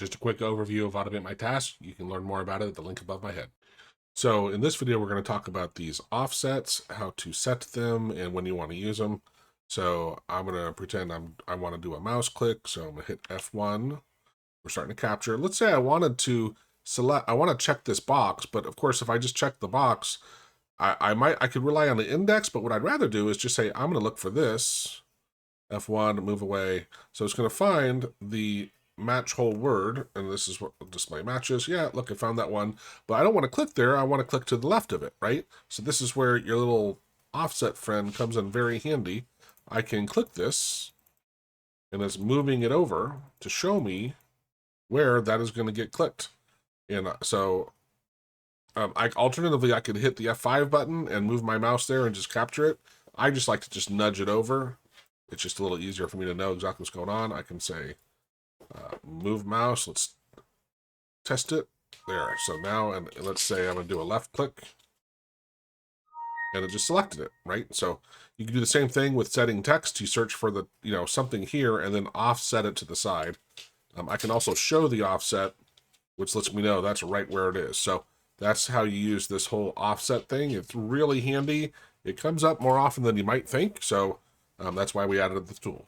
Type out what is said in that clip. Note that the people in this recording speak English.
Just a quick overview of AutomateMyTask. You can learn more about it at the link above my head. So in this video, we're going to talk about these offsets, how to set them, and when you want to use them. So I'm going to pretend I want to do a mouse click. So I'm going to hit F1. We're starting to capture. Let's say I wanted to select, I want to check this box, but of course, if I just check the box, I could rely on the index, but what I'd rather do is just say, I'm going to look for this, F1, move away. So it's going to find the match whole word, and this is what display matches. Yeah, look, I found that one, but I don't want to click there. I want to click to the left of it, right? So this is where your little offset friend comes in very handy. I can click this, and it's moving it over to show me where that is going to get clicked. And so alternatively, I could hit the F5 button and move my mouse there and just capture it. I just like to just nudge it over. It's just a little easier for me to know exactly what's going on. I can say, move mouse, let's test it. There, so now, and let's say I'm gonna do a left click, and it just selected it, right? So you can do the same thing with setting text. You search for the, something here, and then offset it to the side. I can also show the offset, which lets me know that's right where it is. So that's how you use this whole offset thing. It's really handy. It comes up more often than you might think, so that's why we added the tool.